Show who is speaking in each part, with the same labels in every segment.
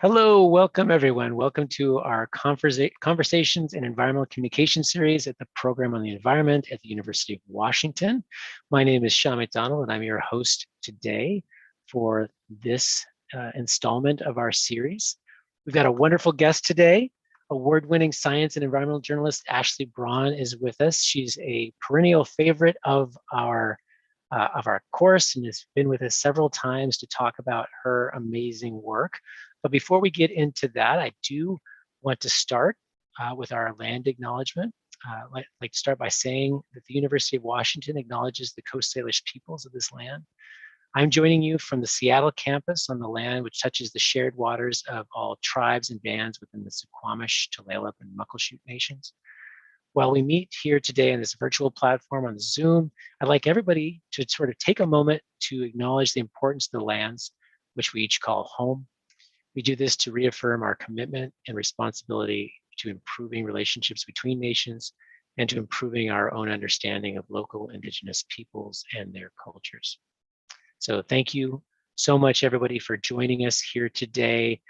Speaker 1: Hello, welcome everyone. Welcome to our Conversations in Environmental Communication series at the Program on the Environment at the University of Washington. My name is Sean McDonald and I'm your host today for this installment of our series. We've got a wonderful guest today. Award-winning science and environmental journalist Ashley Braun is with us. She's a perennial favorite of our course and has been with us several times to talk about her amazing work. But before we get into that, I do want to start with our land acknowledgement. I'd like to start by saying that the University of Washington acknowledges the Coast Salish peoples of this land. I'm joining you from the Seattle campus on the land which touches the shared waters of all tribes and bands within the Suquamish, Tulalip, and Muckleshoot nations. While we meet here today on this virtual platform on Zoom, I'd like everybody to sort of take a moment to acknowledge the importance of the lands which we each call home. We do this to reaffirm our commitment and responsibility to improving relationships between nations and to improving our own understanding of local Indigenous peoples and their cultures. So thank you so much, everybody, for joining us here today.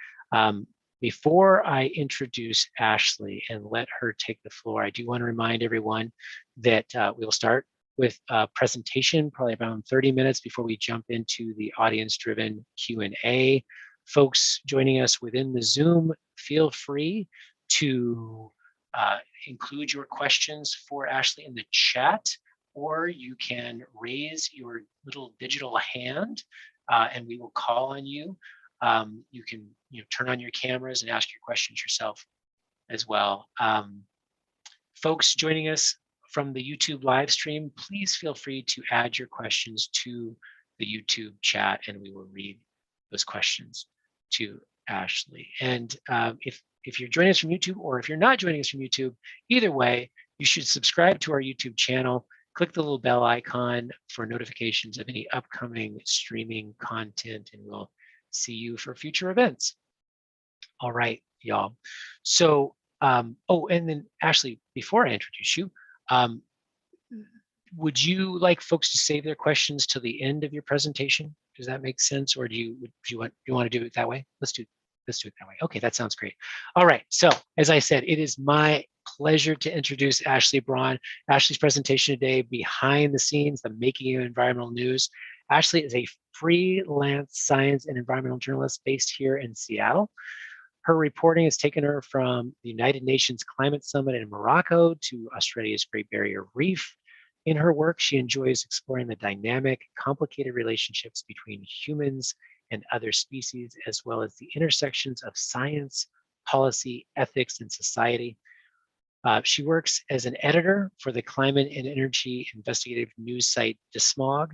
Speaker 1: Before I introduce Ashley and let her take the floor, I do want to remind everyone that we will start with a presentation, probably around 30 minutes before we jump into the audience-driven Q&A. Folks joining us within the Zoom, feel free to include your questions for Ashley in the chat, or you can raise your little digital hand and we will call on you. You can turn on your cameras and ask your questions yourself as well. Folks joining us from the YouTube live stream, please feel free to add your questions to the YouTube chat and we will read those questions to Ashley. And if you're joining us from YouTube or if you're not joining us from YouTube, either way, you should subscribe to our YouTube channel, click the little bell icon for notifications of any upcoming streaming content, and we'll see you for future events. All right, y'all. So, oh, and then Ashley, before I introduce you, would you like folks to save their questions till the end of your presentation? Does that make sense, or do you want to do it that way? Let's do it that way. Okay, that sounds great. All right. So, as I said, it is my pleasure to introduce Ashley Braun. Ashley's presentation today, Behind the Scenes, the Making of Environmental News. Ashley is a freelance science and environmental journalist based here in Seattle. Her reporting has taken her from the United Nations Climate Summit in Morocco to Australia's Great Barrier Reef. In her work, she enjoys exploring the dynamic, complicated relationships between humans and other species, as well as the intersections of science, policy, ethics, and society. She works as an editor for the climate and energy investigative news site Dismog,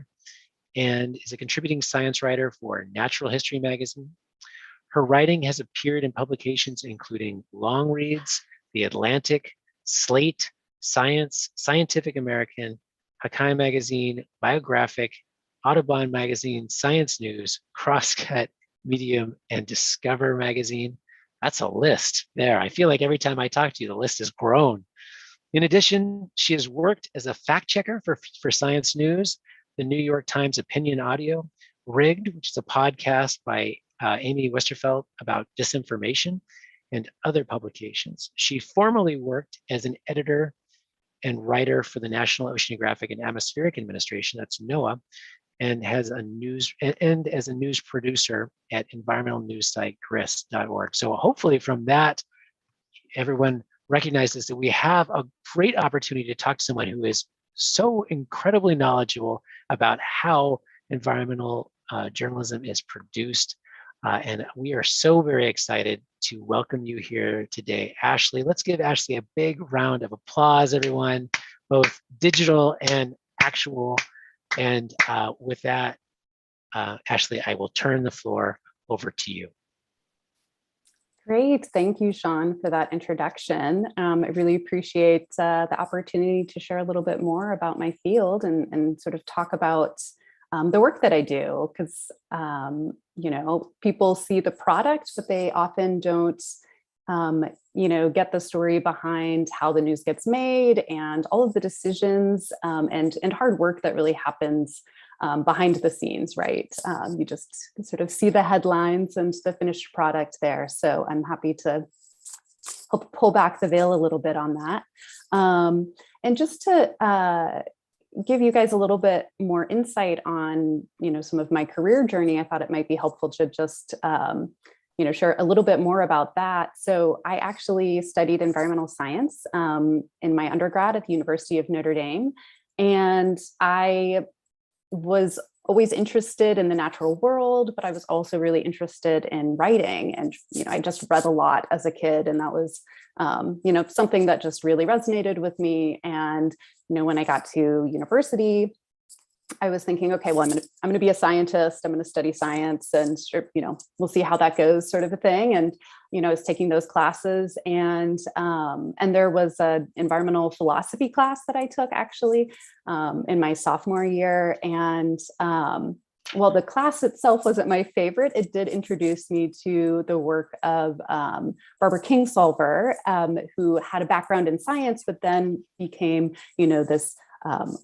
Speaker 1: and is a contributing science writer for Natural History magazine. Her writing has appeared in publications including Long Reads, The Atlantic, Slate, Science, Scientific American, Hakai magazine, Biographic, Audubon magazine, Science News, Crosscut, Medium, and Discover magazine. That's a list there. I feel like every time I talk to you, the list has grown. In addition, she has worked as a fact checker for Science News, the New York Times Opinion Audio, Rigged, which is a podcast by Amy Westerfeld about disinformation, and other publications. She formerly worked as an editor and writer for the National Oceanographic and Atmospheric Administration, that's NOAA, and as a news producer at environmental news site grist.org. So hopefully from that, everyone recognizes that we have a great opportunity to talk to someone who is so incredibly knowledgeable about how environmental journalism is produced. And we are so very excited to welcome you here today, Ashley. Let's give Ashley a big round of applause, everyone, both digital and actual. And with that, Ashley, I will turn the floor over to you.
Speaker 2: Great. Thank you, Sean, for that introduction. I really appreciate the opportunity to share a little bit more about my field and sort of talk about the work that I do, because, people see the product, but they often don't get the story behind how the news gets made and all of the decisions and hard work that really happens behind the scenes, right? You just sort of see the headlines and the finished product there. So I'm happy to help pull back the veil a little bit on that. And just to give you guys a little bit more insight on, some of my career journey, I thought it might be helpful to just, share a little bit more about that. So I actually studied environmental science in my undergrad at the University of Notre Dame. And I was always interested in the natural world, but I was also really interested in writing. And, I just read a lot as a kid, and that was, something that just really resonated with me. And, when I got to university, I was thinking, okay, well, I'm going to be a scientist. I'm going to study science, and we'll see how that goes, sort of a thing. And I was taking those classes, and there was an environmental philosophy class that I took actually in my sophomore year. And while the class itself wasn't my favorite, it did introduce me to the work of Barbara Kingsolver, who had a background in science, but then became, this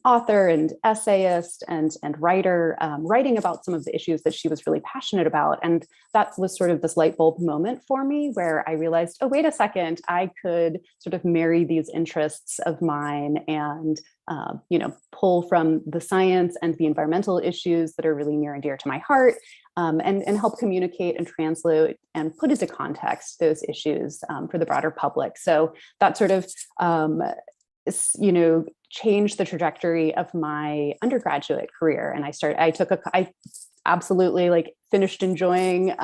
Speaker 2: author and essayist and writer, writing about some of the issues that she was really passionate about. And that was sort of this light bulb moment for me, where I realized, oh, wait a second, I could sort of marry these interests of mine and, pull from the science and the environmental issues that are really near and dear to my heart, and help communicate and translate and put into context those issues for the broader public. So that sort of, changed the trajectory of my undergraduate career. And I absolutely finished enjoying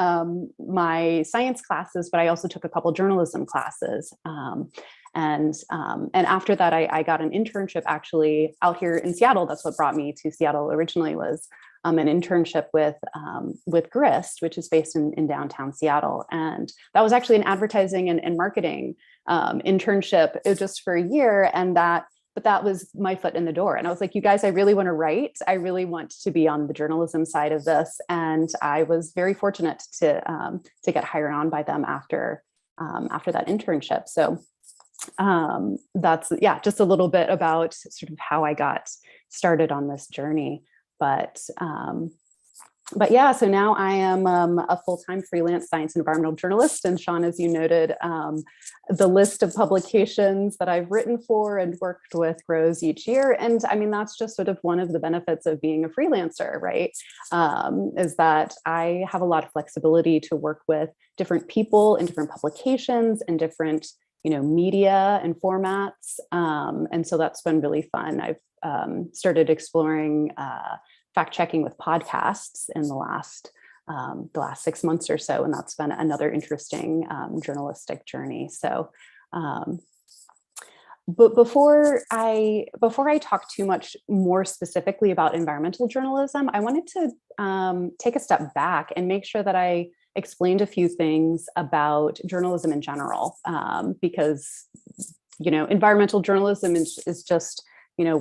Speaker 2: my science classes, but I also took a couple journalism classes. And after that, I got an internship actually out here in Seattle. That's what brought me to Seattle originally, was an internship with Grist, which is based in downtown Seattle. And that was actually an advertising and marketing internship just for a year. But that was my foot in the door. And I was like, you guys, I really want to write. I really want to be on the journalism side of this. And I was very fortunate to get hired on by them after that internship. So that's, just a little bit about sort of how I got started on this journey. But so now I am a full-time freelance science and environmental journalist. And Sean, as you noted, the list of publications that I've written for and worked with grows each year. And I mean, that's just sort of one of the benefits of being a freelancer, right? Is that I have a lot of flexibility to work with different people in different publications and different, media and formats. And so that's been really fun. I've started exploring fact checking with podcasts in the last 6 months or so, and that's been another interesting journalistic journey. So, but before I talk too much more specifically about environmental journalism, I wanted to take a step back and make sure that I explained a few things about journalism in general, because environmental journalism is just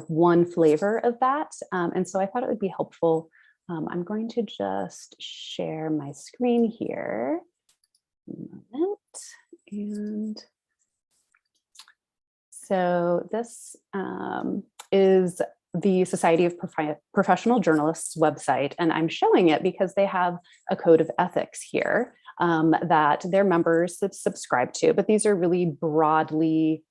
Speaker 2: one flavor of that. And so I thought it would be helpful. I'm going to just share my screen here. A moment. And so this is the Society of Professional Journalists website. And I'm showing it because they have a code of ethics here that their members subscribe to. But these are really broadly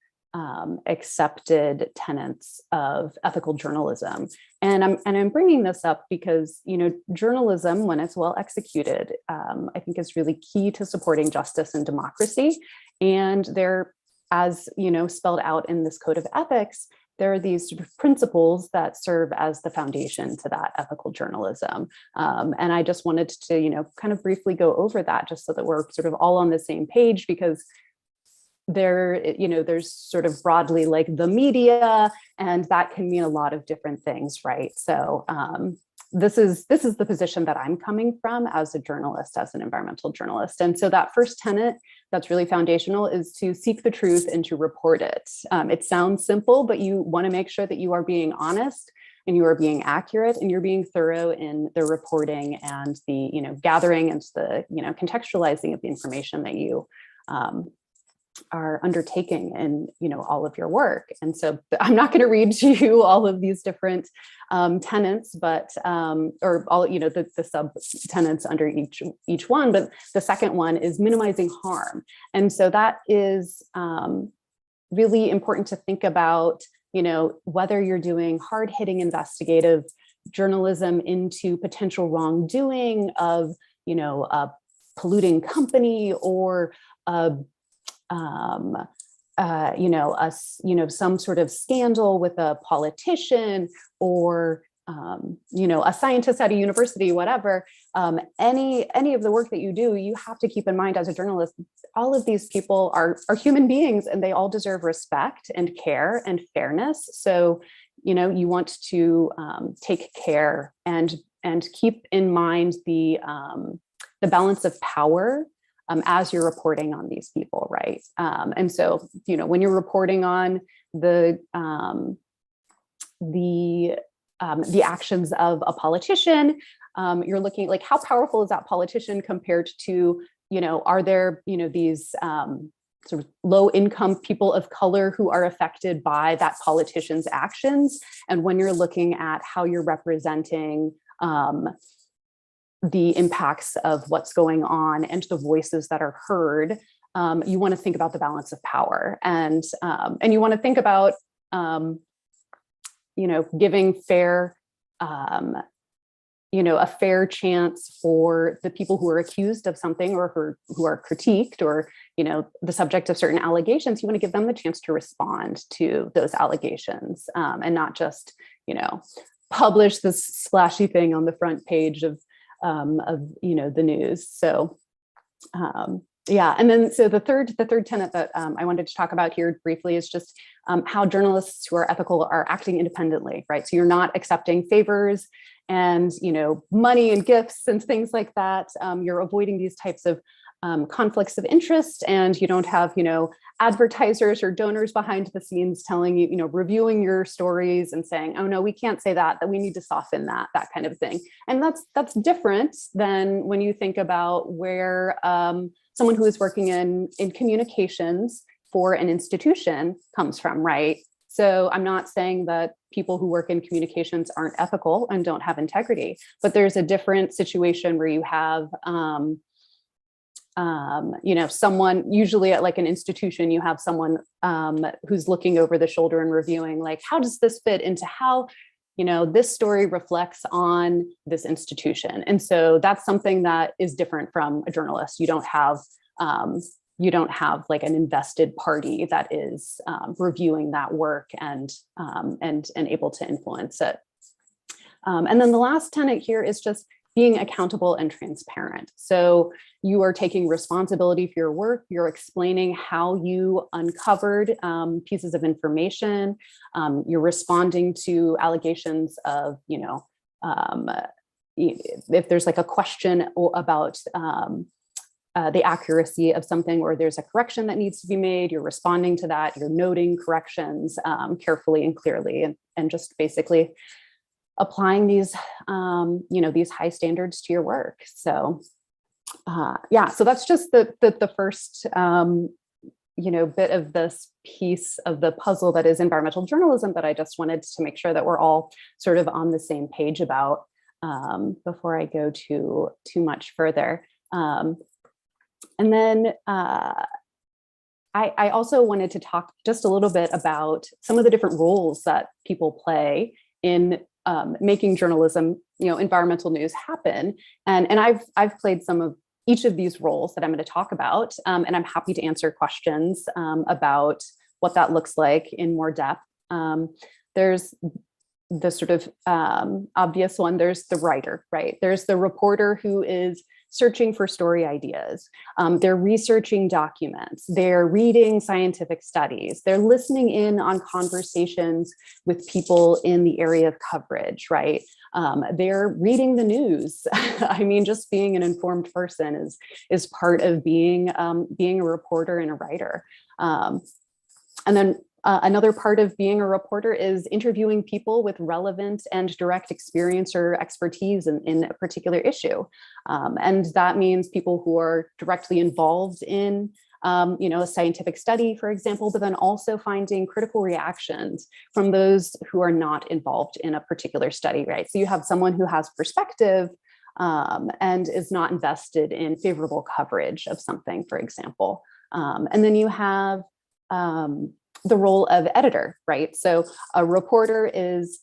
Speaker 2: accepted tenets of ethical journalism. And I'm bringing this up because, journalism, when it's well executed, I think is really key to supporting justice and democracy. And there, as spelled out in this code of ethics, there are these sort of principles that serve as the foundation to that ethical journalism. And I just wanted to, kind of briefly go over that just so that we're sort of all on the same page, because there's sort of broadly the media, and that can mean a lot of different things, right? So this is the position that I'm coming from as a journalist, as an environmental journalist. And so that first tenet that's really foundational is to seek the truth and to report it. It sounds simple, but you want to make sure that you are being honest and you are being accurate and you're being thorough in the reporting and the gathering and the contextualizing of the information that you are undertaking in, all of your work. And so I'm not going to read to you all of these different tenets, but or all, the sub tenets under each one. But the second one is minimizing harm. And so that is really important to think about, whether you're doing hard-hitting investigative journalism into potential wrongdoing of, a polluting company or some sort of scandal with a politician or a scientist at a university, whatever. Any of the work that you do, you have to keep in mind as a journalist, all of these people are human beings, and they all deserve respect and care and fairness. So, you want to take care and keep in mind the balance of power as you're reporting on these people, right? And so, when you're reporting on the actions of a politician, you're looking like, how powerful is that politician compared to, are there, these sort of low income people of color who are affected by that politician's actions? And when you're looking at how you're representing the impacts of what's going on and the voices that are heard, you want to think about the balance of power, and you want to think about giving fair a fair chance for the people who are accused of something or who are critiqued or the subject of certain allegations. You want to give them the chance to respond to those allegations, and not just publish this splashy thing on the front page of the news. So yeah, and then so the third tenet that I wanted to talk about here briefly is just how journalists who are ethical are acting independently, right? So you're not accepting favors and money and gifts and things like that. You're avoiding these types of conflicts of interest, and you don't have advertisers or donors behind the scenes telling you, reviewing your stories and saying, oh no, we can't say that we need to soften that kind of thing. And that's different than when you think about where someone who is working in communications for an institution comes from, right? So I'm not saying that people who work in communications aren't ethical and don't have integrity, but there's a different situation where you have someone, usually at like an institution, you have someone who's looking over the shoulder and reviewing, like, how does this fit into how this story reflects on this institution? And so that's something that is different from a journalist. You don't have like an invested party that is reviewing that work and able to influence it. And then the last tenet here is just being accountable and transparent. So you are taking responsibility for your work. You're explaining how you uncovered pieces of information. You're responding to allegations of, if there's like a question about the accuracy of something, or there's a correction that needs to be made, you're responding to that. You're noting corrections carefully and clearly, and just basically applying these, these high standards to your work. So, yeah, so that's just the first, bit of this piece of the puzzle that is environmental journalism that I just wanted to make sure that we're all sort of on the same page about before I go too much further. And then I also wanted to talk just a little bit about some of the different roles that people play in making journalism, environmental news happen. And I've played some of each of these roles that I'm going to talk about. And I'm happy to answer questions about what that looks like in more depth. There's the sort of obvious one. There's the writer, right? There's the reporter who is searching for story ideas. They're researching documents. They're reading scientific studies. They're listening in on conversations with people in the area of coverage, right? They're reading the news. I mean, just being an informed person is part of being a reporter and a writer. And then another part of being a reporter is interviewing people with relevant and direct experience or expertise in a particular issue. And that means people who are directly involved in a scientific study, for example, but then also finding critical reactions from those who are not involved in a particular study, right? So you have someone who has perspective and is not invested in favorable coverage of something, for example. And then you have the role of editor, right? So a reporter is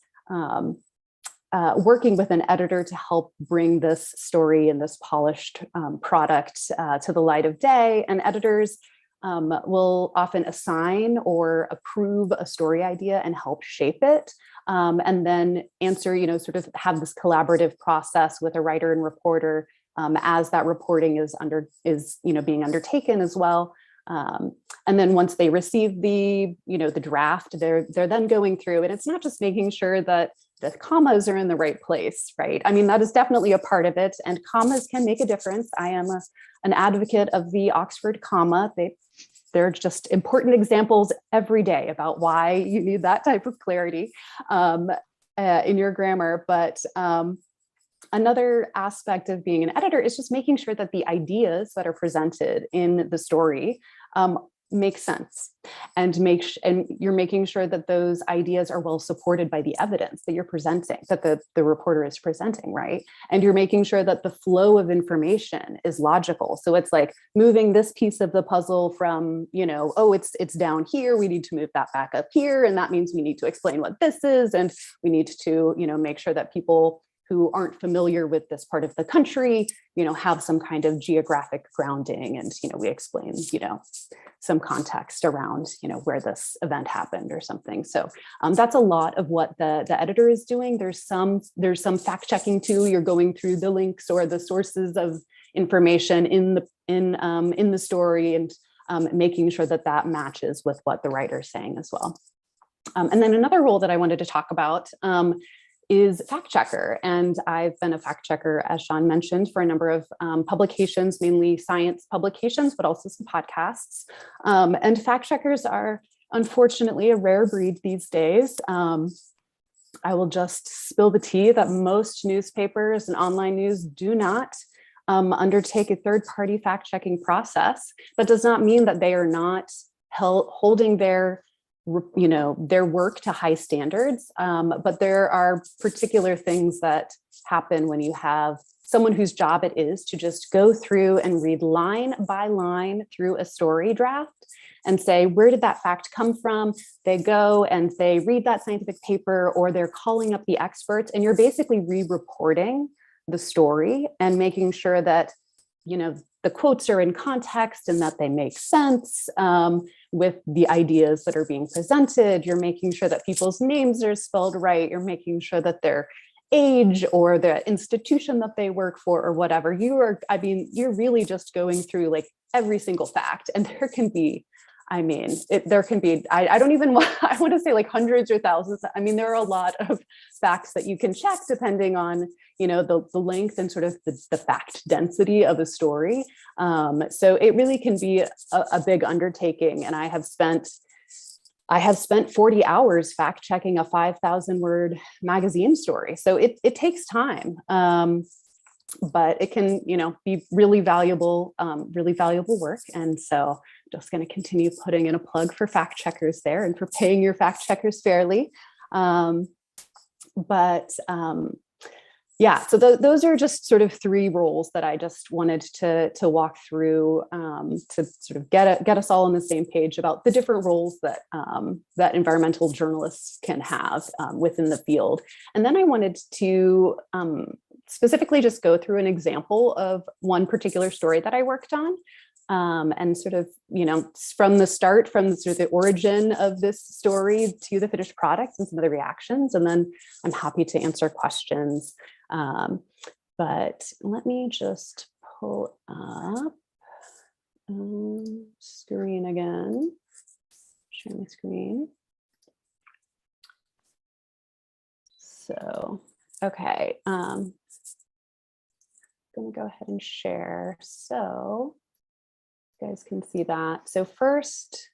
Speaker 2: working with an editor to help bring this story and this polished product to the light of day. And editors will often assign or approve a story idea and help shape it. And then answer, sort of have this collaborative process with a writer and reporter as that reporting is being undertaken as well. And then once they receive the draft, they're then going through, and it's not just making sure that the commas are in the right place, right? I mean, that is definitely a part of it, and commas can make a difference. I am an advocate of the Oxford comma. They're just important examples every day about why you need that type of clarity in your grammar. But another aspect of being an editor is just making sure that the ideas that are presented in the story make sense, and you're making sure that those ideas are well supported by the evidence that you're presenting, that the reporter is presenting, right? And you're making sure that the flow of information is logical. So it's like moving this piece of the puzzle from, it's down here, we need to move that back up here, and that means we need to explain what this is, and we need to, make sure that people who aren't familiar with this part of the country, have some kind of geographic grounding, and, we explain, some context around, where this event happened or something. So that's a lot of what the editor is doing. There's some fact checking too. You're going through the links or the sources of information in the story, and making sure that that matches with what the writer's saying as well. And then another role that I wanted to talk about is fact checker. And I've been a fact checker, as Sean mentioned, for a number of publications, mainly science publications, but also some podcasts. And fact checkers are unfortunately a rare breed these days. I will just spill the tea that most newspapers and online news do not undertake a third-party fact-checking process. That does not mean that they are not holding their work to high standards. But there are particular things that happen when you have someone whose job it is to just go through and read line by line through a story draft and say, where did that fact come from? They go and they read that scientific paper, or they're calling up the experts, and you're basically re-reporting the story and making sure that, the quotes are in context and that they make sense with the ideas that are being presented. You're making sure that people's names are spelled right. You're making sure that their age or the institution that they work for or whatever. You're really just going through like every single fact. And there can be, I don't even want, I want to say like hundreds or thousands. I mean, there are a lot of facts that you can check depending on, the length and sort of the fact density of a story. So it really can be a big undertaking. And I have spent 40 hours fact checking a 5,000 word magazine story. So it takes time. But it can, be really valuable work. And so just going to continue putting in a plug for fact checkers there and for paying your fact checkers fairly. So those are just sort of three roles that I just wanted to walk through to sort of get us all on the same page about the different roles that that environmental journalists can have within the field. And then I wanted to specifically just go through an example of one particular story that I worked on. And sort of, from the start, from sort of the origin of this story to the finished product and some of the reactions. And then I'm happy to answer questions. But let me just pull up screen again, share my screen. So, okay, I'm going to go ahead and share. So you guys can see that. So first,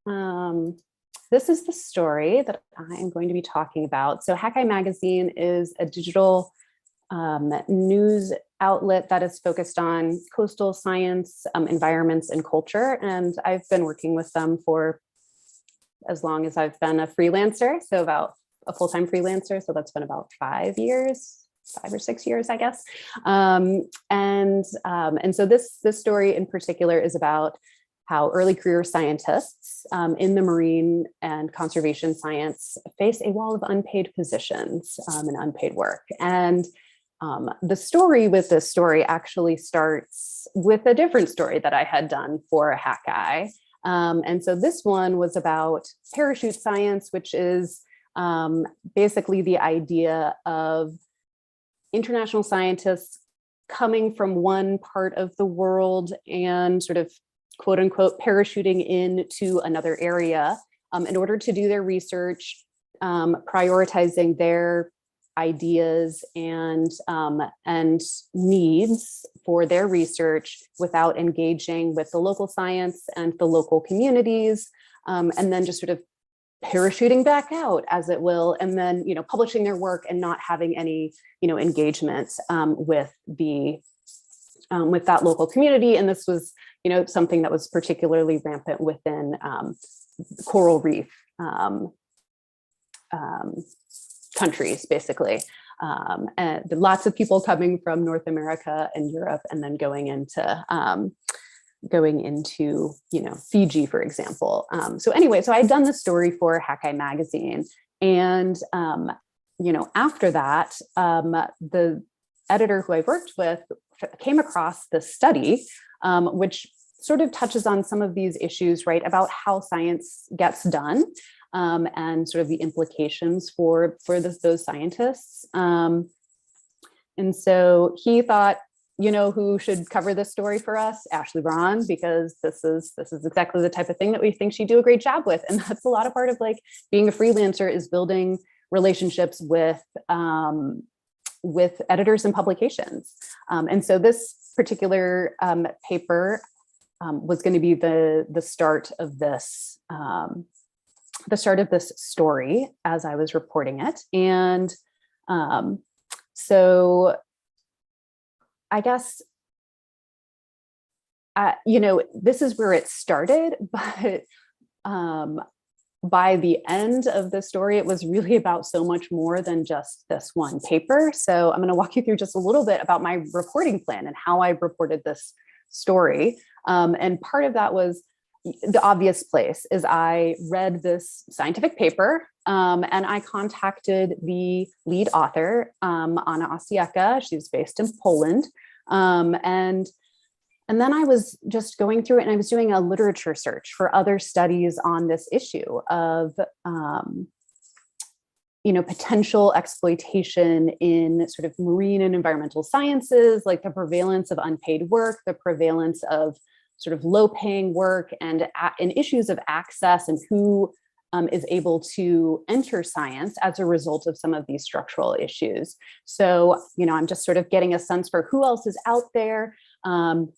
Speaker 2: this is the story that I am going to be talking about. So Hackeye Magazine is a digital news outlet that is focused on coastal science, environments, and culture. And I've been working with them for as long as I've been a freelancer, so about a full-time freelancer. So that's been about 5 years, 5 or 6 years, I guess. And so this story in particular is about how early career scientists in the marine and conservation science face a wall of unpaid positions and unpaid work. And the story with this story actually starts with a different story that I had done for a Hackeye. And so this one was about parachute science, which is basically the idea of international scientists coming from one part of the world and sort of quote unquote parachuting into another area in order to do their research, prioritizing their ideas and needs for their research without engaging with the local science and the local communities, and then just sort of parachuting back out, as it will, and then publishing their work and not having any engagement with that local community. And this was something that was particularly rampant within coral reef countries, basically. And lots of people coming from North America and Europe, and then going into Fiji, for example. So anyway, so I'd done this story for Hackeye magazine, and after that, the editor who I worked with came across this study, which sort of touches on some of these issues, right, about how science gets done. And sort of the implications for those scientists. And so he thought, who should cover this story for us? Ashley Braun, because this is exactly the type of thing that we think she'd do a great job with. And that's a lot of part of like being a freelancer, is building relationships with editors and publications. And so this particular paper was going to be the start of this story as I was reporting it. And so I guess, this is where it started, but by the end of the story, it was really about so much more than just this one paper. So I'm going to walk you through just a little bit about my reporting plan and how I reported this story. And part of that was the obvious place is I read this scientific paper, and I contacted the lead author, Anna Osieka. She's based in Poland. And then I was just going through it, and I was doing a literature search for other studies on this issue of, potential exploitation in sort of marine and environmental sciences, like the prevalence of unpaid work, the prevalence of sort of low-paying work, and issues of access and who is able to enter science as a result of some of these structural issues. So, I'm just sort of getting a sense for who else is out there. And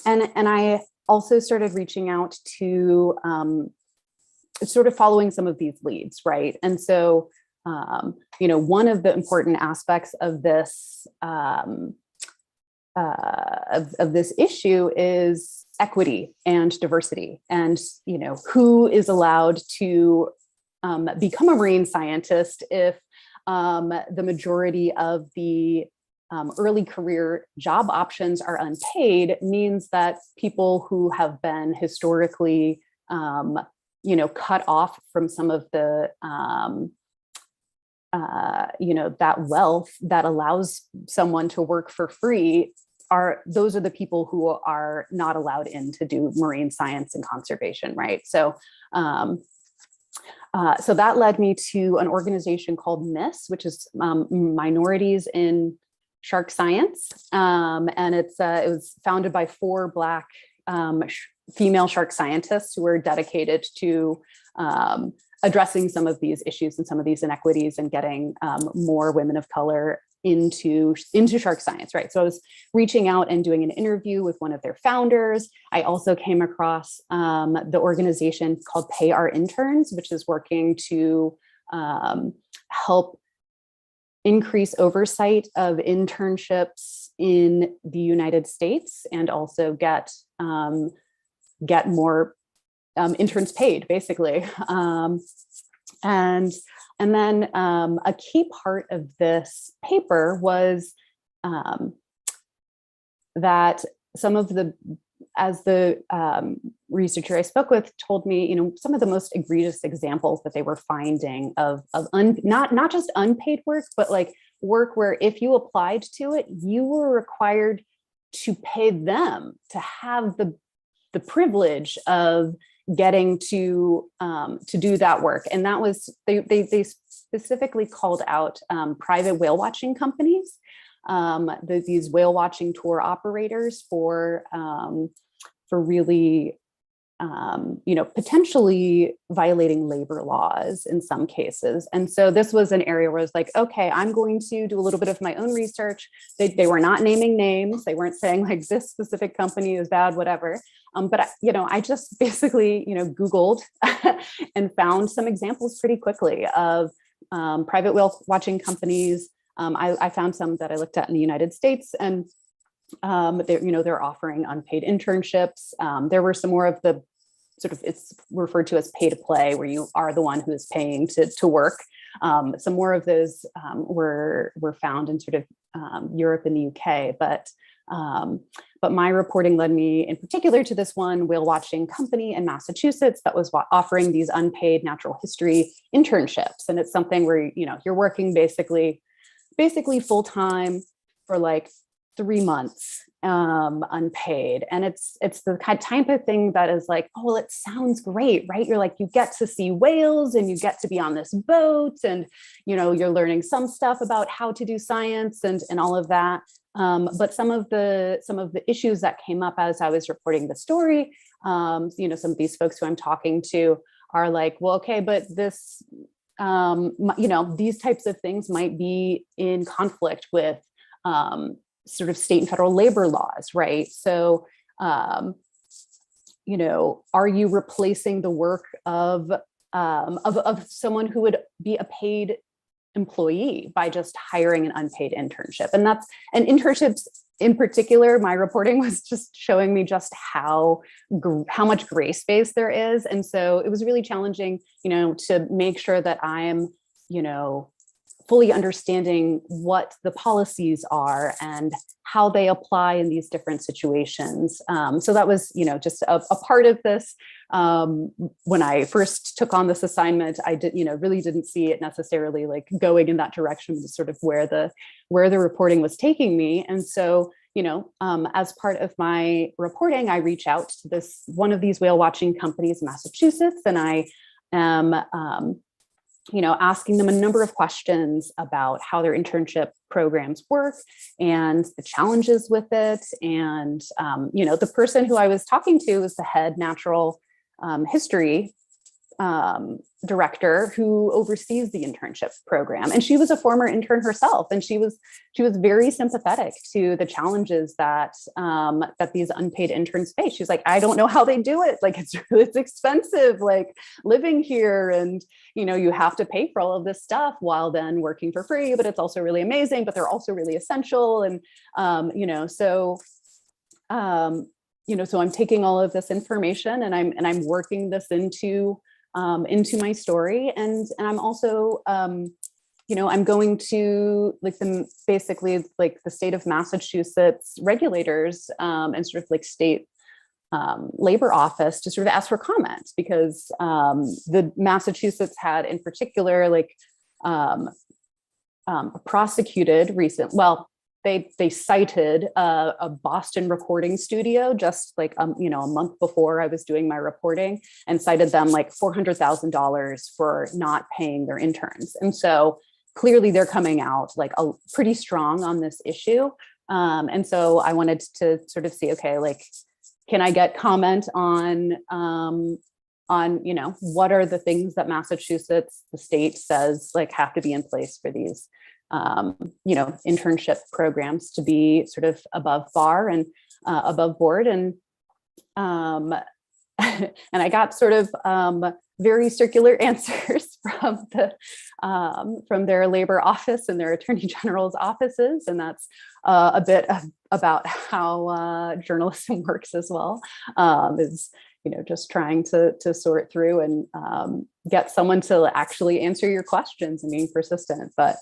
Speaker 2: I also started reaching out to sort of following some of these leads, right? And so, one of the important aspects of this of this issue is equity and diversity, and who is allowed to become a marine scientist if the majority of the early career job options are unpaid, means that people who have been historically cut off from some of the that wealth that allows someone to work for free, those are the people who are not allowed in to do marine science and conservation, right? So, so that led me to an organization called MISS, which is Minorities in Shark Science, and it was founded by 4 Black female shark scientists who were dedicated to addressing some of these issues and some of these inequities, and getting more women of color into shark science, right? So I was reaching out and doing an interview with one of their founders. I also came across the organization called Pay Our Interns, which is working to help increase oversight of internships in the United States and also get more interns paid, basically. And then a key part of this paper was that some of the, as the researcher I spoke with told me, some of the most egregious examples that they were finding of not just unpaid work, but like work where if you applied to it, you were required to pay them to have the privilege of getting to do that work. And that was, they specifically called out private whale watching companies, these whale watching tour operators for really, potentially violating labor laws in some cases. And so this was an area where I was like, okay, I'm going to do a little bit of my own research. They were not naming names. They weren't saying like this specific company is bad, whatever. But I just basically, Googled and found some examples pretty quickly of private whale watching companies. I found some that I looked at in the United States, and they're offering unpaid internships. There were some more of the sort of, it's referred to as pay to play, where you are the one who is paying to work. Some more of those were found in sort of Europe and the UK, but my reporting led me in particular to this one whale watching company in Massachusetts that was offering these unpaid natural history internships. And it's something where, you're working basically full-time for like 3 months, unpaid. And it's the type of thing that is like, oh, well, it sounds great, right? You're like, you get to see whales and you get to be on this boat and, you're learning some stuff about how to do science and all of that. But some of the issues that came up as I was reporting the story, some of these folks who I'm talking to are like, well, okay, but this, these types of things might be in conflict with sort of state and federal labor laws, right? So, are you replacing the work of someone who would be a paid employee by just hiring an unpaid internship? And internships in particular, my reporting was just showing me just how much gray space there is. And so it was really challenging, to make sure that I am, fully understanding what the policies are and how they apply in these different situations. So that was, just a part of this. When I first took on this assignment, I really didn't see it necessarily like going in that direction, sort of where the reporting was taking me. And so, as part of my reporting, I reach out to one of these whale watching companies in Massachusetts, and I am, asking them a number of questions about how their internship programs work and the challenges with it. And, the person who I was talking to was the head natural history director who oversees the internship program. And she was a former intern herself. And she was very sympathetic to the challenges that these unpaid interns face. She's like, I don't know how they do it. Like, it's expensive, like living here. And, you have to pay for all of this stuff while then working for free, but it's also really amazing, but they're also really essential. And, so I'm taking all of this information and I'm working this into my story. And I'm also, I'm going to basically the state of Massachusetts regulators and sort of like state labor office to sort of ask for comments, because the Massachusetts had in particular prosecuted they cited a Boston recording studio just a month before I was doing my reporting, and cited them like $400,000 for not paying their interns. And so clearly they're coming out pretty strong on this issue. And so I wanted to sort of see, okay, can I get comment on what are the things that Massachusetts, the state, says have to be in place for these internship programs to be sort of above bar and above board. And and I got sort of very circular answers from their labor office and their attorney general's offices, and that's a bit about how journalism works as well. Is just trying to sort through and get someone to actually answer your questions and being persistent. But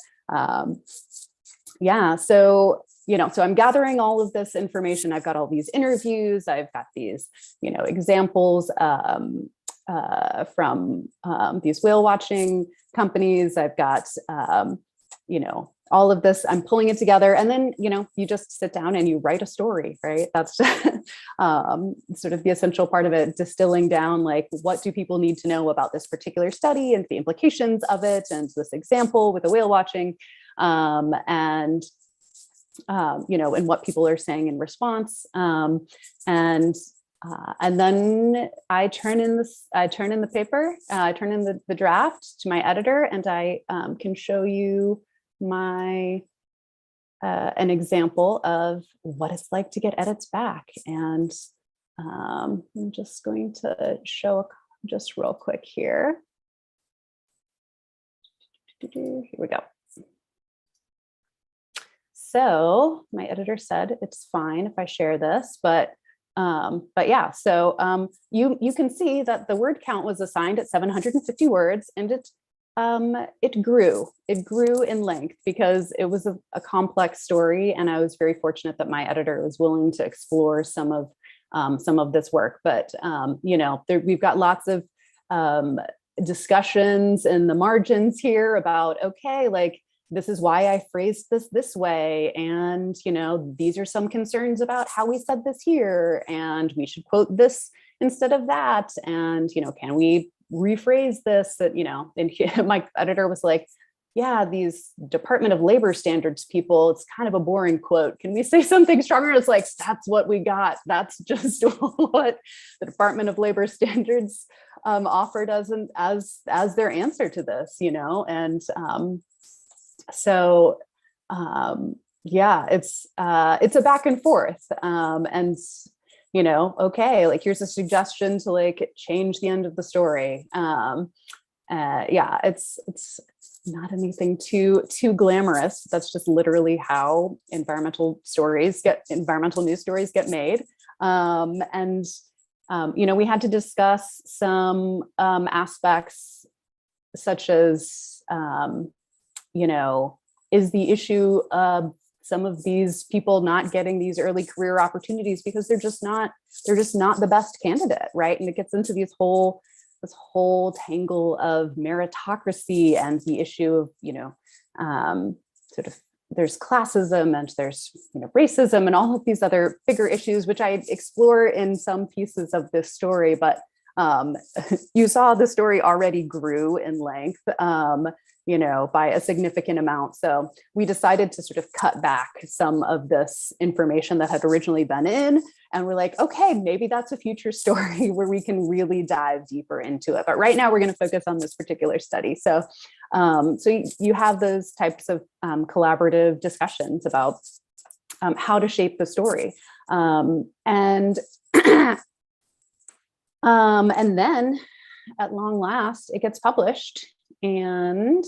Speaker 2: yeah, so so I'm gathering all of this information. I've got all these interviews. I've got these, examples from these whale watching companies. I've got, all of this. I'm pulling it together, and then you just sit down and you write a story, right? That's sort of the essential part of it. Distilling down, like, what do people need to know about this particular study and the implications of it, and this example with the whale watching, and what people are saying in response, and then I turn in the paper, I turn in the draft to my editor, and I can show you an example of what it's like to get edits back. And I'm just going to show just real quick here. Here we go. So my editor said it's fine if I share this, but yeah, so you can see that the word count was assigned at 750 words, and it grew in length because it was a complex story, and I was very fortunate that my editor was willing to explore some of this work. But we've got lots of discussions in the margins here about, okay, like, this is why I phrased this way. And, these are some concerns about how we said this here, and we should quote this instead of that. And, can we rephrase this? That, and my editor was like, yeah, these Department of Labor standards people, it's kind of a boring quote. Can we say something stronger? It's like, that's what we got. That's just what the Department of Labor standards offered as their answer to this, and so yeah, it's a back and forth, and okay, like, here's a suggestion to, like, change the end of the story. Yeah, it's not anything too glamorous. That's just literally how environmental news stories get made. And we had to discuss some aspects such as is the issue of some of these people not getting these early career opportunities because they're just not the best candidate, right? And it gets into this whole tangle of meritocracy and the issue of sort of, there's classism and there's racism and all of these other bigger issues, which I explore in some pieces of this story. But you saw the story already grew in length, by a significant amount. So we decided to sort of cut back some of this information that had originally been in. And we're like, okay, maybe that's a future story where we can really dive deeper into it. But right now we're going to focus on this particular study. So, you have those types of collaborative discussions about how to shape the story. And then at long last, it gets published. And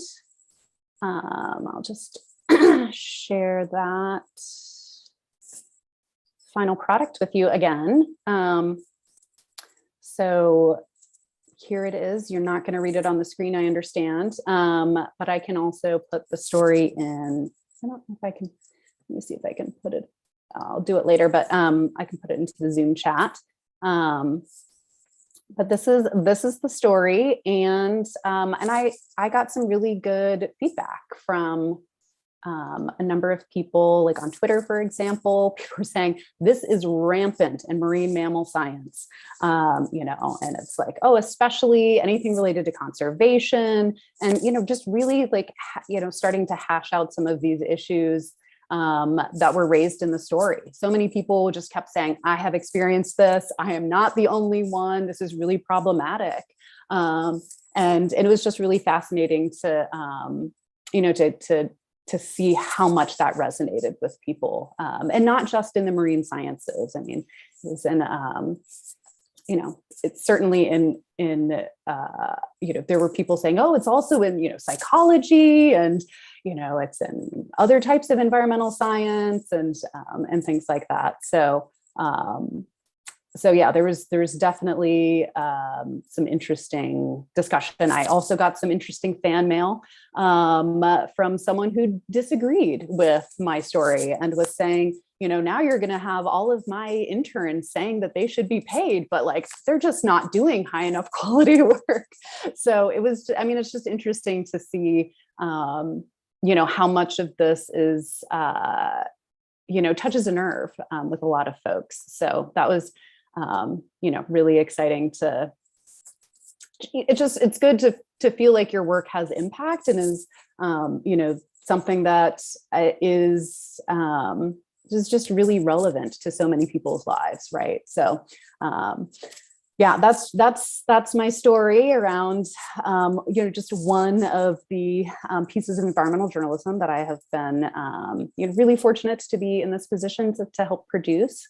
Speaker 2: I'll just share that final product with you again. So here it is. You're not going to read it on the screen, I understand. But I can also put the story in. I don't know if I can. Let me see if I can put it. I'll do it later, but I can put it into the Zoom chat. But this is the story, and I got some really good feedback from a number of people, like on Twitter, for example. People were saying this is rampant in marine mammal science, and it's like, oh, especially anything related to conservation, and just really like starting to hash out some of these issues that were raised in the story. So many people just kept saying, I have experienced this. I am not the only one. This is really problematic. And it was just really fascinating to, to see how much that resonated with people, and not just in the marine sciences. I mean, it was in it's certainly there were people saying, oh, it's also in, psychology, and, it's in other types of environmental science, and things like that. So yeah, there was definitely some interesting discussion. I also got some interesting fan mail from someone who disagreed with my story and was saying, now you're going to have all of my interns saying that they should be paid, but like they're just not doing high enough quality work. So it's just interesting to see, how much of this is, touches a nerve with a lot of folks. So that was really exciting it's good to feel like your work has impact and is, something that is just really relevant to so many people's lives. Right. So, yeah, that's my story around, just one of the pieces of environmental journalism that I have been, really fortunate to be in this position to help produce.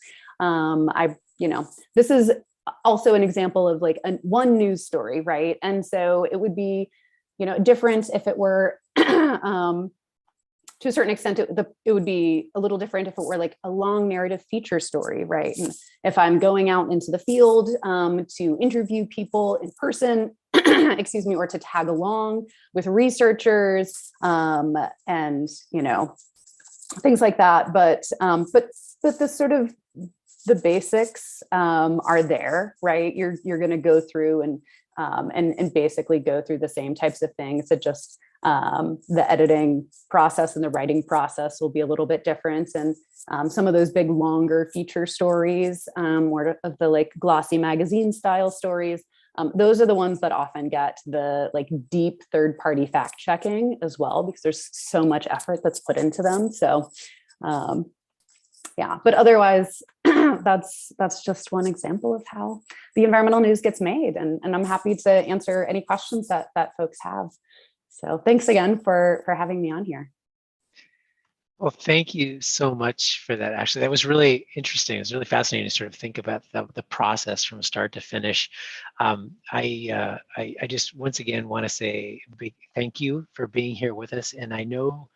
Speaker 2: This is also an example of like one news story, right? And so it would be, different if it were, to a certain extent, it would be a little different if it were like a long narrative feature story, right? And if I'm going out into the field to interview people in person, excuse me, or to tag along with researchers and, things like that. But the sort of the basics are there, right? You're going to go through and basically go through the same types of things. It just the editing process and the writing process will be a little bit different. And some of those big, longer feature stories, more of the like glossy magazine style stories, those are the ones that often get the like deep third-party fact checking as well, because there's so much effort that's put into them. So yeah, but otherwise, that's just one example of how the environmental news gets made. And I'm happy to answer any questions that folks have. So thanks again for having me on here.
Speaker 1: Well, thank you so much for that. Actually, that was really interesting. It was really fascinating to sort of think about the process from start to finish. I just once again want to say a big thank you for being here with us. And I know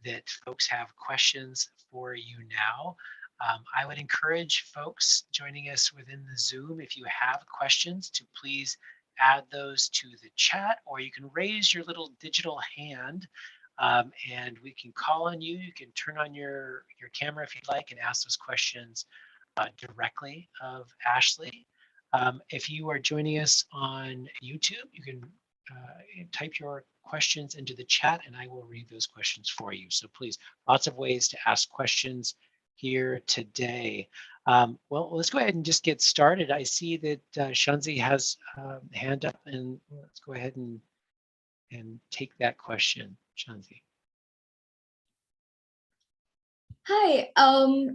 Speaker 1: that folks have questions for you now. I would encourage folks joining us within the Zoom, if you have questions, to please add those to the chat, or you can raise your little digital hand and we can call on you. You can turn on your camera if you'd like and ask those questions directly of Ashley. If you are joining us on YouTube, you can type your questions into the chat and I will read those questions for you. So please, lots of ways to ask questions here today. Well, let's go ahead and just get started. I see that Shanzi has a hand up, and let's go ahead and take that question, Shanzi.
Speaker 3: Hi.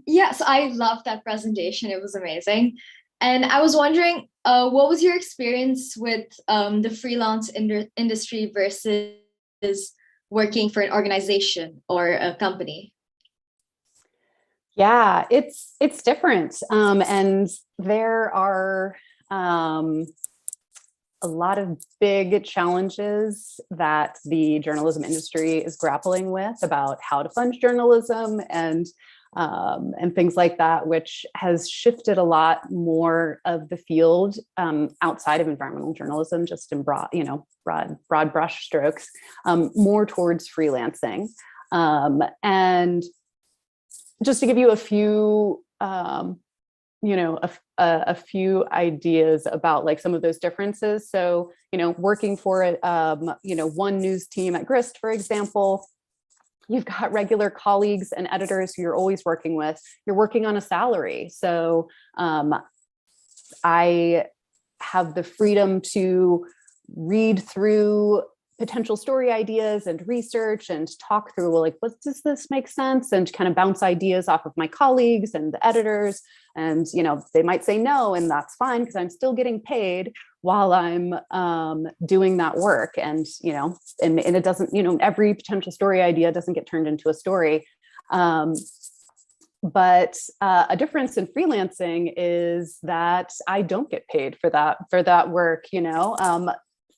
Speaker 3: Yes, I loved that presentation. It was amazing. And I was wondering, what was your experience with the freelance industry versus working for an organization or a company?
Speaker 2: Yeah, it's different. And there are a lot of big challenges that the journalism industry is grappling with about how to fund journalism and things like that, which has shifted a lot more of the field outside of environmental journalism, just in broad brush strokes, more towards freelancing. And just to give you a few, a few ideas about like some of those differences. So, working for one news team at Grist, for example, you've got regular colleagues and editors who you're always working with. You're working on a salary. So I have the freedom to read through potential story ideas and research and talk through, well, like, what does this make sense? And kind of bounce ideas off of my colleagues and the editors. And, they might say no, and that's fine because I'm still getting paid while I'm doing that work. And, and it doesn't, every potential story idea doesn't get turned into a story. But a difference in freelancing is that I don't get paid for that work.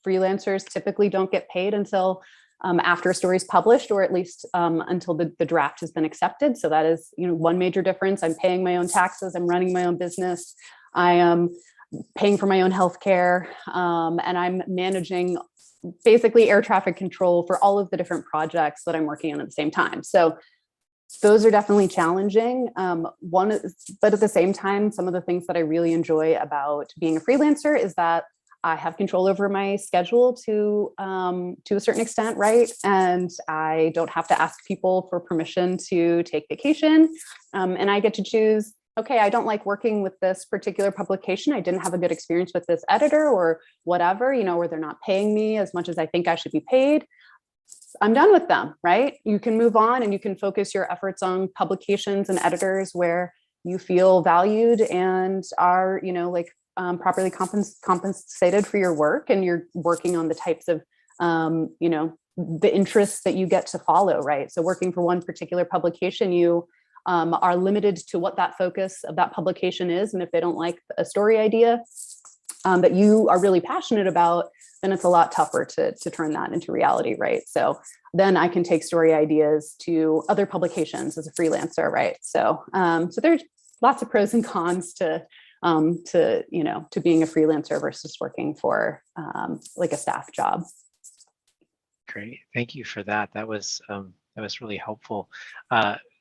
Speaker 2: Freelancers typically don't get paid until after a story is published, or at least until the draft has been accepted. So that is, one major difference. I'm paying my own taxes. I'm running my own business. I am paying for my own healthcare, and I'm managing basically air traffic control for all of the different projects that I'm working on at the same time. So those are definitely challenging. But at the same time, some of the things that I really enjoy about being a freelancer is that I have control over my schedule to a certain extent, right? And I don't have to ask people for permission to take vacation. And I get to choose, okay, I don't like working with this particular publication. I didn't have a good experience with this editor or whatever, or they're not paying me as much as I think I should be paid. I'm done with them, right? You can move on and you can focus your efforts on publications and editors where you feel valued and are, properly compensated for your work, and you're working on the types of, the interests that you get to follow, right? So working for one particular publication, you are limited to what that focus of that publication is. And if they don't like a story idea that you are really passionate about, then it's a lot tougher to turn that into reality, right? So then I can take story ideas to other publications as a freelancer, right? So there's lots of pros and cons to being a freelancer versus working for like a staff job.
Speaker 1: Great, thank you for that. That was really helpful.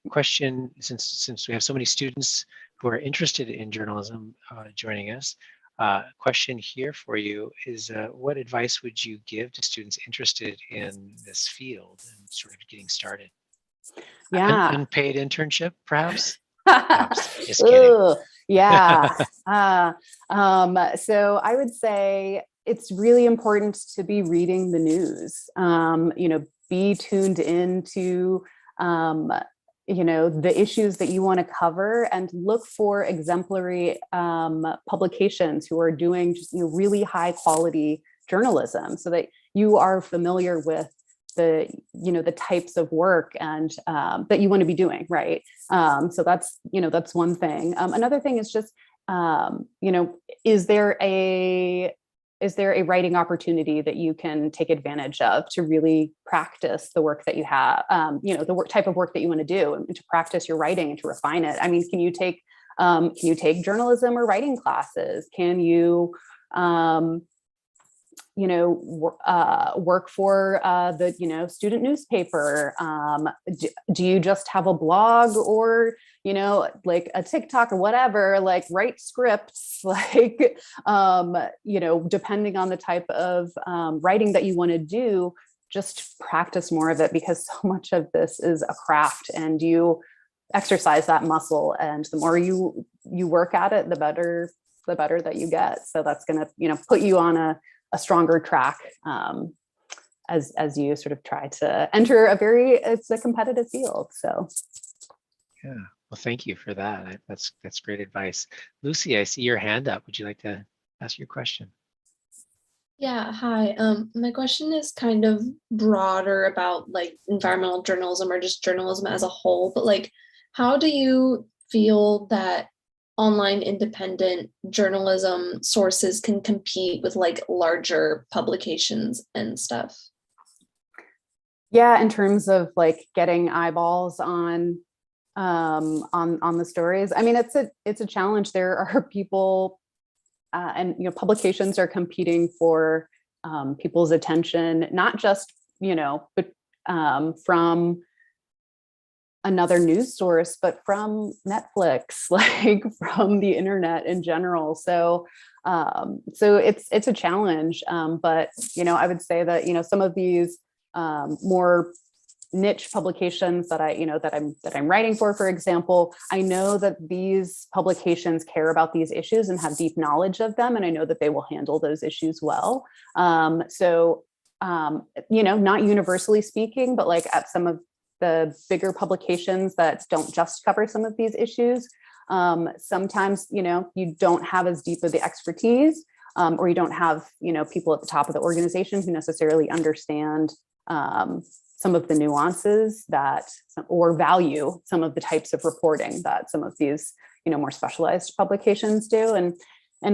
Speaker 1: Question, since we have so many students who are interested in journalism joining us, question here for you is, what advice would you give to students interested in this field and sort of getting started?
Speaker 2: Yeah.
Speaker 1: Unpaid internship, perhaps? Just kidding.
Speaker 2: Yeah. So I would say it's really important to be reading the news, be tuned into, the issues that you want to cover, and look for exemplary publications who are doing just really high quality journalism, so that you are familiar with the types of work and that you want to be doing, right? So that's one thing. Another thing is just is there a writing opportunity that you can take advantage of to really practice the work that you have, the type of work that you want to do, and to practice your writing and to refine it? I mean, can you take journalism or writing classes? Can you work for the student newspaper? Do you just have a blog, or like a TikTok or whatever? Like, write scripts, like depending on the type of writing that you want to do, just practice more of it, because so much of this is a craft, and you exercise that muscle, and the more you work at it, the better that you get. So that's going to put you on a stronger track as you sort of try to enter it's a competitive field. So
Speaker 1: yeah, well, thank you for that. That's great advice. Lucy, I see your hand up. Would you like to ask your question?
Speaker 4: Yeah, hi. My question is kind of broader about like environmental journalism or just journalism as a whole, but like, how do you feel that online independent journalism sources can compete with like larger publications and stuff?
Speaker 2: Yeah, in terms of like getting eyeballs on the stories. I mean, it's a challenge. There are people and publications are competing for people's attention, not just but from another news source, but from Netflix, like from the internet in general. So it's a challenge. But I would say that some of these more niche publications that I'm writing for example, I know that these publications care about these issues and have deep knowledge of them, and I know that they will handle those issues well. Not universally speaking, but like at some of the bigger publications that don't just cover some of these issues, sometimes you don't have as deep of the expertise, or you don't have people at the top of the organization who necessarily understand some of the nuances that, or value some of the types of reporting that some of these, more specialized publications do. And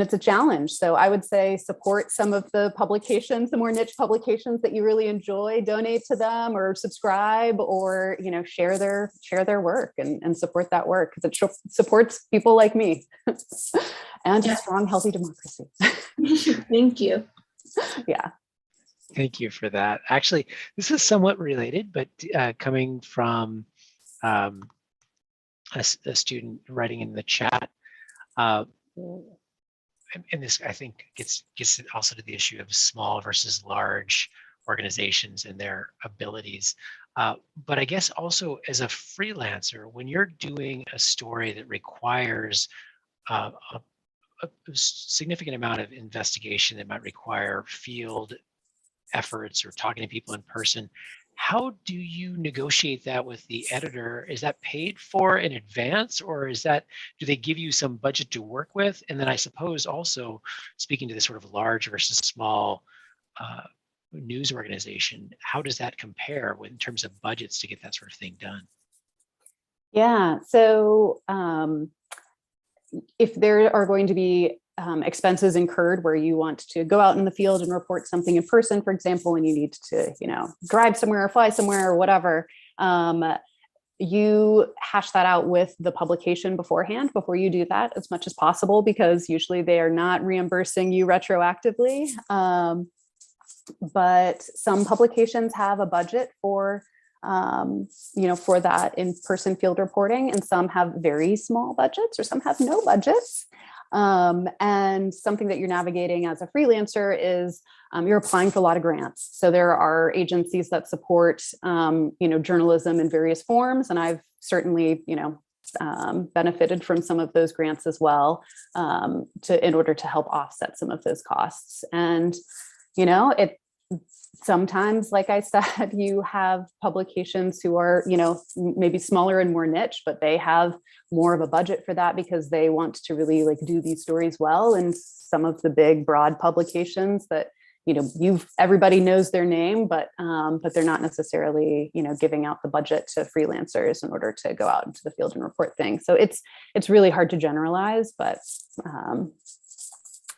Speaker 2: it's a challenge. So I would say support some of the publications, the more niche publications that you really enjoy, donate to them or subscribe, or, share their work and support that work, because it supports people like me and a strong, healthy democracy.
Speaker 4: Thank you.
Speaker 2: Yeah.
Speaker 1: Thank you for that. Actually, this is somewhat related, but coming from a student writing in the chat, and this, I think, gets also to the issue of small versus large organizations and their abilities. But I guess also as a freelancer, when you're doing a story that requires a significant amount of investigation, that might require field efforts or talking to people in person, how do you negotiate that with the editor? Is that paid for in advance, or do they give you some budget to work with? And then I suppose also, speaking to this sort of large versus small news organization, how does that compare in terms of budgets to get that sort of thing done?
Speaker 2: Yeah, so if there are going to be expenses incurred where you want to go out in the field and report something in person, for example, and you need to, drive somewhere or fly somewhere or whatever, you hash that out with the publication beforehand before you do that as much as possible, because usually they are not reimbursing you retroactively. But some publications have a budget for for that in-person field reporting, and some have very small budgets, or some have no budgets. And something that you're navigating as a freelancer is you're applying for a lot of grants. So there are agencies that support, journalism in various forms. And I've certainly, benefited from some of those grants as well, in order to help offset some of those costs. And, sometimes, like I said, you have publications who are, maybe smaller and more niche, but they have more of a budget for that because they want to really do these stories well. And some of the big, broad publications that, everybody knows their name, but they're not necessarily, giving out the budget to freelancers in order to go out into the field and report things. So it's really hard to generalize, but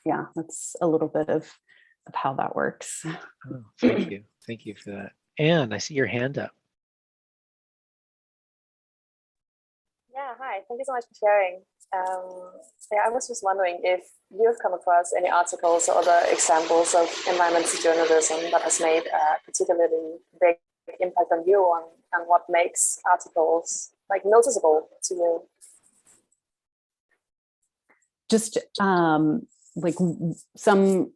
Speaker 2: yeah, that's a little bit of how that works.
Speaker 1: Oh, thank you. Thank you for that. Anne, I see your hand up.
Speaker 5: Yeah, hi. Thank you so much for sharing. I was just wondering if you've come across any articles or other examples of environmental journalism that has made a particularly big impact on you, and what makes articles noticeable to you.
Speaker 2: Just some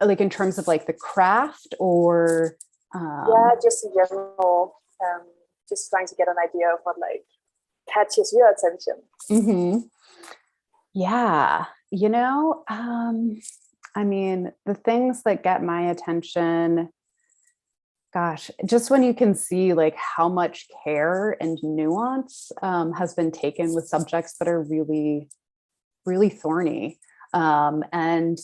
Speaker 2: in terms of the craft, or
Speaker 5: yeah, just in general, just trying to get an idea of what catches your attention.
Speaker 2: Mm-hmm. Yeah, the things that get my attention, gosh, just when you can see how much care and nuance has been taken with subjects that are really, really thorny, and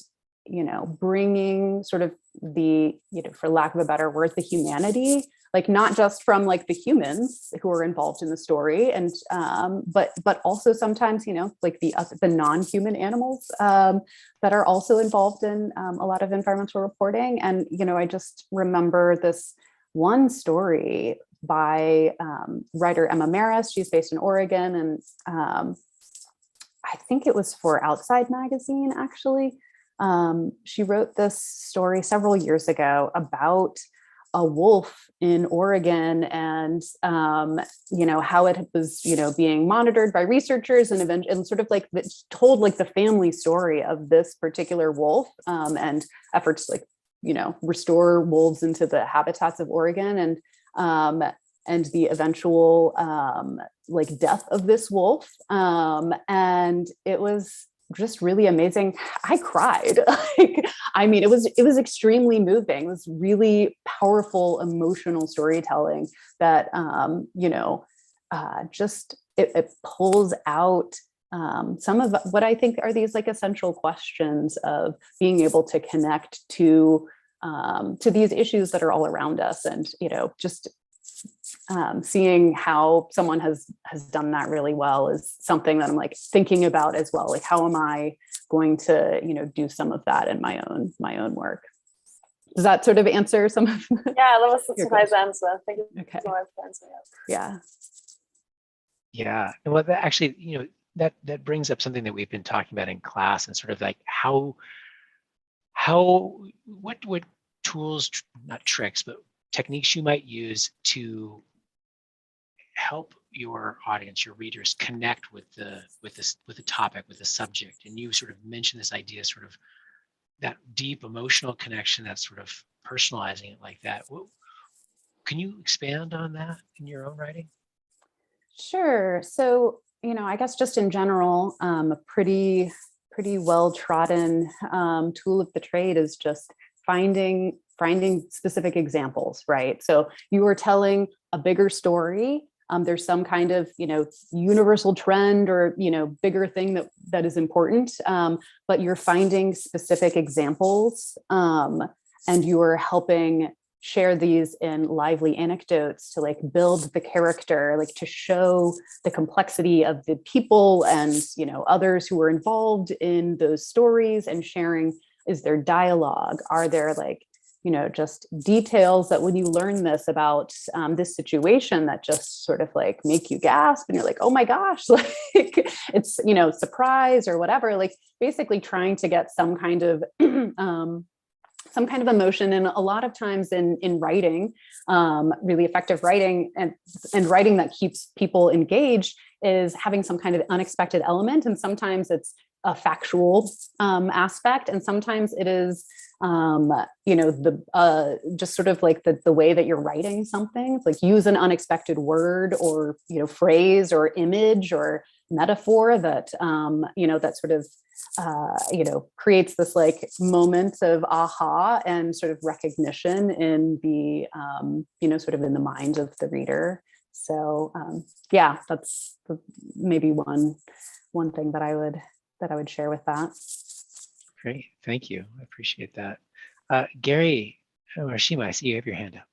Speaker 2: bringing sort of the, for lack of a better word, the humanity, not just from the humans who are involved in the story, and but also sometimes, the non-human animals that are also involved in a lot of environmental reporting. And, I just remember this one story by writer Emma Maris. She's based in Oregon, and I think it was for Outside Magazine, actually. She wrote this story several years ago about a wolf in Oregon, and how it was being monitored by researchers, and sort of told the family story of this particular wolf, and efforts restore wolves into the habitats of Oregon, and the eventual death of this wolf, and it was just really amazing. I cried. It was extremely moving. It was really powerful, emotional storytelling that, just it pulls out some of what I think are these essential questions of being able to connect to these issues that are all around us, and just seeing how someone has done that really well is something that I'm like thinking about as well. Like, how am I going to, do some of that in my own work? Does that sort of answer some of?
Speaker 5: Yeah, that was a nice answer. Thank you
Speaker 2: Okay.
Speaker 5: so much for answering that.
Speaker 2: Yeah.
Speaker 1: Yeah. Well, that actually, that brings up something that we've been talking about in class, and sort of like what tools, not tricks, but techniques you might use to help your audience, your readers, connect with the topic, with the subject. And you sort of mentioned this idea, sort of that deep emotional connection, that's sort of personalizing it like that. Can you expand on that in your own writing?
Speaker 2: Sure. So, I guess just in general, a pretty well trodden tool of the trade is just finding specific examples, right? So you are telling a bigger story. There's some kind of, universal trend or, bigger thing that is important, but you're finding specific examples, and you are helping share these in lively anecdotes to like build the character, like to show the complexity of the people and, others who were involved in those stories, and sharing, is there dialogue? Are there like, just details that when you learn this about this situation that just sort of like make you gasp and you're like, oh my gosh, like it's, surprise or whatever, like basically trying to get some kind of emotion. And a lot of times in writing, really effective writing and writing that keeps people engaged is having some kind of unexpected element. And sometimes it's a factual aspect, and sometimes it is just sort of like the way that you're writing something, like use an unexpected word or phrase or image or metaphor that that sort of creates this like moment of aha and sort of recognition in the sort of in the mind of the reader. So yeah, that's maybe one thing that I would share with that.
Speaker 1: Great, thank you. I appreciate that. Gary or Shima, I see you have your hand up.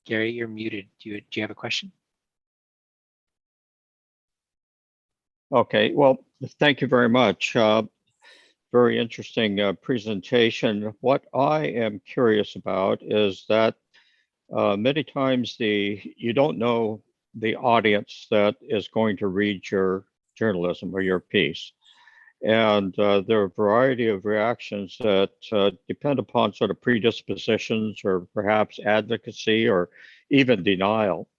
Speaker 1: Gary, you're muted. Do you have a question?
Speaker 6: Okay, well, thank you very much. Very interesting presentation. What I am curious about is that many times you don't know the audience that is going to read your journalism or your piece. And there are a variety of reactions that depend upon sort of predispositions or perhaps advocacy or even denial.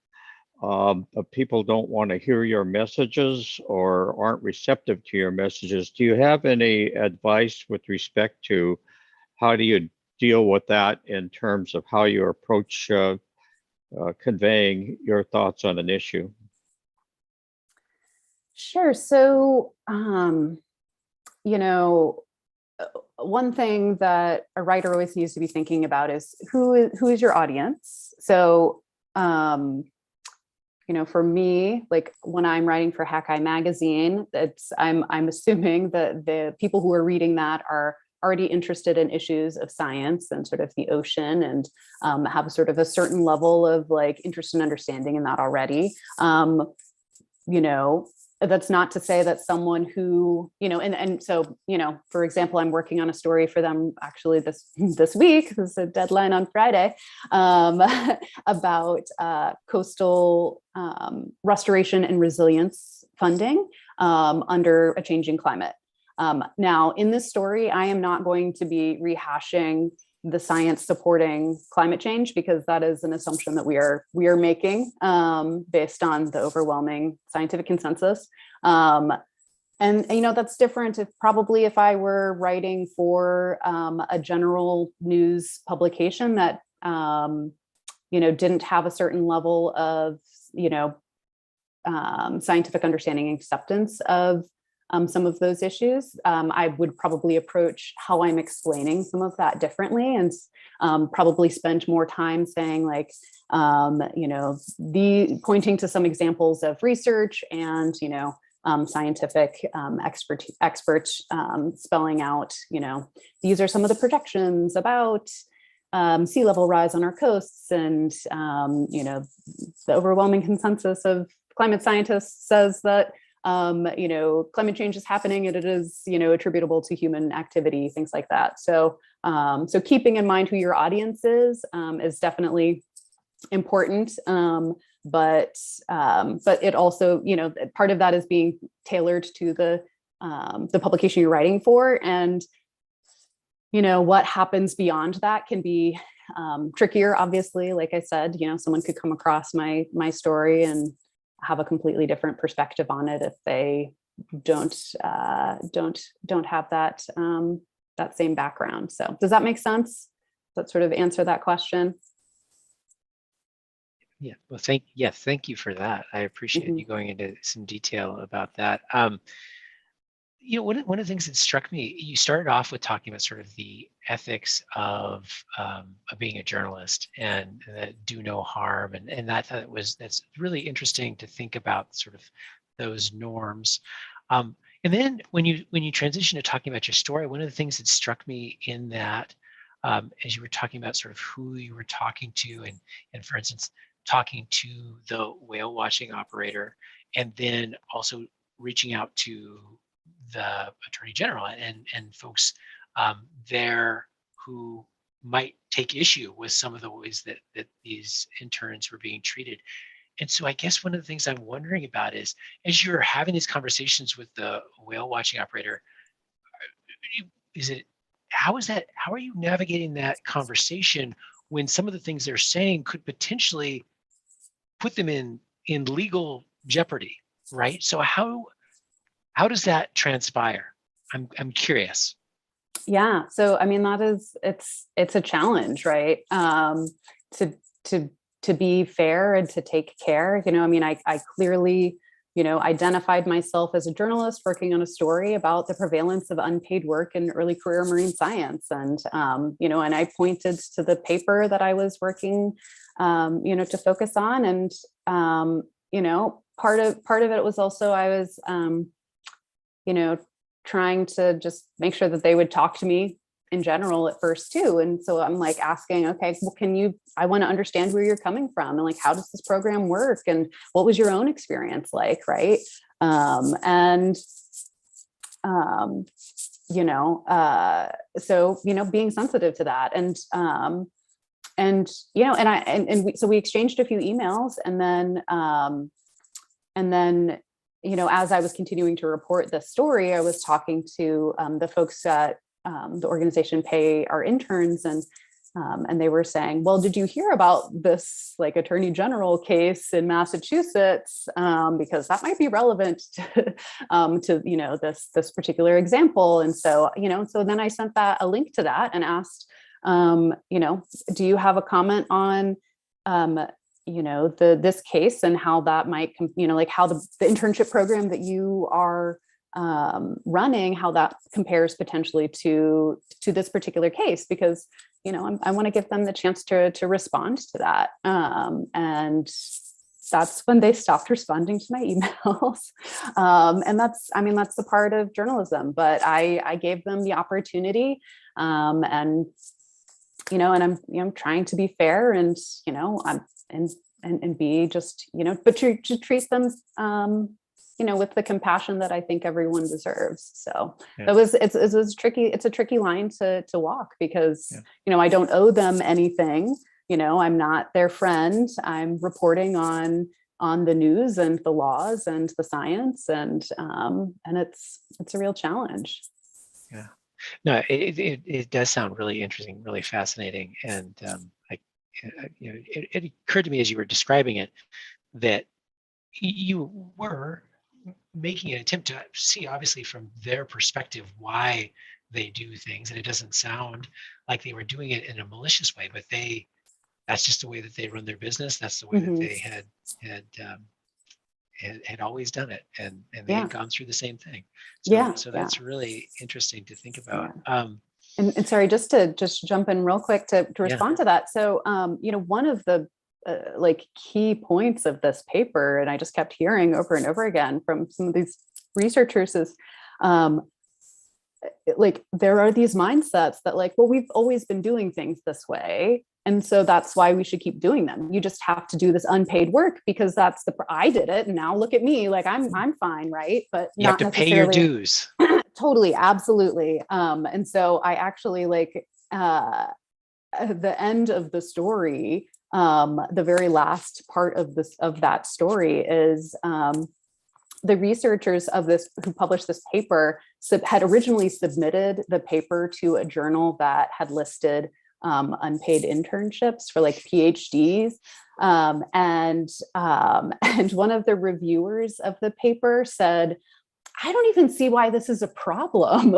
Speaker 6: People don't want to hear your messages or aren't receptive to your messages. Do you have any advice with respect to how do you deal with that in terms of how you approach conveying your thoughts on an issue?
Speaker 2: Sure. So, one thing that a writer always needs to be thinking about is who is your audience. So, for me, like when I'm writing for Hackeye magazine, I'm assuming that the people who are reading that are already interested in issues of science and sort of the ocean, and have sort of a certain level of like interest and understanding in that already. That's not to say that someone who, and so, for example, I'm working on a story for them actually this week, there's a deadline on Friday, about coastal restoration and resilience funding under a changing climate. Now, in this story, I am not going to be rehashing the science supporting climate change, because that is an assumption that we are making based on the overwhelming scientific consensus. And that's different if I were writing for a general news publication that didn't have a certain level of scientific understanding and acceptance of some of those issues. I would probably approach how I'm explaining some of that differently, and probably spend more time saying like, pointing to some examples of research and, scientific experts spelling out, these are some of the projections about sea level rise on our coasts, and the overwhelming consensus of climate scientists says that climate change is happening, and it is attributable to human activity, things like that. So keeping in mind who your audience is definitely important. But it also, part of that is being tailored to the publication you're writing for, and what happens beyond that can be trickier. Obviously, like I said, someone could come across my story and have a completely different perspective on it if they don't have that that same background. So does that make sense? Does that sort of answer that question?
Speaker 1: Yeah, well, thank you for that. I appreciate you going into some detail about that. One of the things that struck me, you started off with talking about sort of the ethics of being a journalist and do no harm, and that's really interesting to think about sort of those norms. And then when you transition to talking about your story, one of the things that struck me in that, as you were talking about sort of who you were talking to, and for instance, talking to the whale watching operator, and then also reaching out to the Attorney General and folks there who might take issue with some of the ways that these interns were being treated. And so I guess one of the things I'm wondering about is, as you're having these conversations with the whale watching operator, how are you navigating that conversation when some of the things they're saying could potentially put them in legal jeopardy, right? So how does that transpire? I'm curious.
Speaker 2: Yeah. So I mean, it's a challenge, right? To be fair and to take care. I mean, I clearly, identified myself as a journalist working on a story about the prevalence of unpaid work in early career marine science. And, and I pointed to the paper that I was working, to focus on. And, part of it was also, I was, trying to just make sure that they would talk to me in general at first too. And so I'm like asking, okay, well, I want to understand where you're coming from, and like, how does this program work? And what was your own experience like? Right. So, being sensitive to that, so we exchanged a few emails, and then, as I was continuing to report this story, I was talking to the folks at the organization Pay Our Interns, and they were saying, well, did you hear about this like Attorney General case in Massachusetts? Because that might be relevant to this particular example. And so, so then I sent a link to that and asked, do you have a comment on this case and how that might, like how the internship program that you are running, how that compares potentially to this particular case, because, I want to give them the chance to respond to that. And that's when they stopped responding to my emails. And that's the part of journalism, but I gave them the opportunity, and I'm trying to be fair, and, and be just, but to treat them, with the compassion that I think everyone deserves. So yeah. It's tricky. It's a tricky line to walk, because, I don't owe them anything. I'm not their friend. I'm reporting on the news and the laws and the science, and it's a real challenge.
Speaker 1: Yeah. No, it does sound really interesting, really fascinating. And it occurred to me as you were describing it that you were making an attempt to see, obviously, from their perspective, why they do things. And it doesn't sound like they were doing it in a malicious way, but that's just the way that they run their business. That's the way that they had always done it, and they had gone through the same thing. So that's really interesting to think about.
Speaker 2: And sorry, just to jump in real quick to respond to that. So, one of the key points of this paper, and I just kept hearing over and over again from some of these researchers is like, there are these mindsets that like, well, we've always been doing things this way, and so that's why we should keep doing them. You just have to do this unpaid work because that's I did it, and now look at me, like I'm fine, right? But
Speaker 1: You have to pay your dues.
Speaker 2: Totally, absolutely. And so I actually like at the end of the story, the very last part of that story is the researchers of this who published this paper had originally submitted the paper to a journal that had listed unpaid internships for like PhDs. And one of the reviewers of the paper said, I don't even see why this is a problem.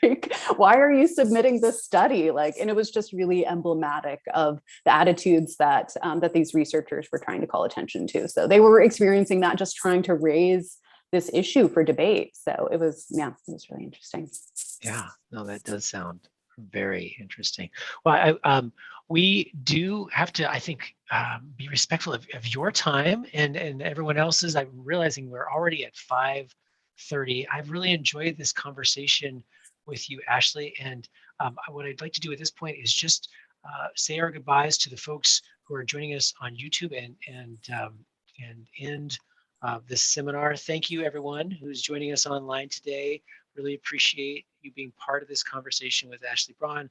Speaker 2: Like, why are you submitting this study? Like, and it was just really emblematic of the attitudes that that these researchers were trying to call attention to. So they were experiencing that, just trying to raise this issue for debate. So it was, yeah, it was really interesting.
Speaker 1: Yeah, no, that does sound very interesting. Well, we do have to, I think, be respectful of your time and everyone else's. I'm realizing we're already at 5:30. I've really enjoyed this conversation with you, Ashley. And what I'd like to do at this point is just say our goodbyes to the folks who are joining us on YouTube and end this seminar. Thank you, everyone who's joining us online today. Really appreciate you being part of this conversation with Ashley Braun.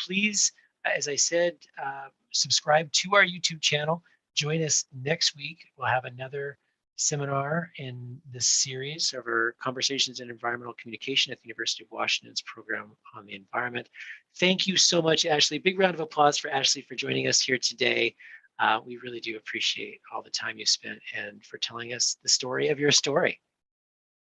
Speaker 1: Please, as I said, subscribe to our YouTube channel. Join us next week. We'll have another seminar in this series of our Conversations in Environmental Communication at the University of Washington's program on the environment. Thank you so much, Ashley. Big round of applause for Ashley for joining us here today. We really do appreciate all the time you spent and for telling us the story of your story.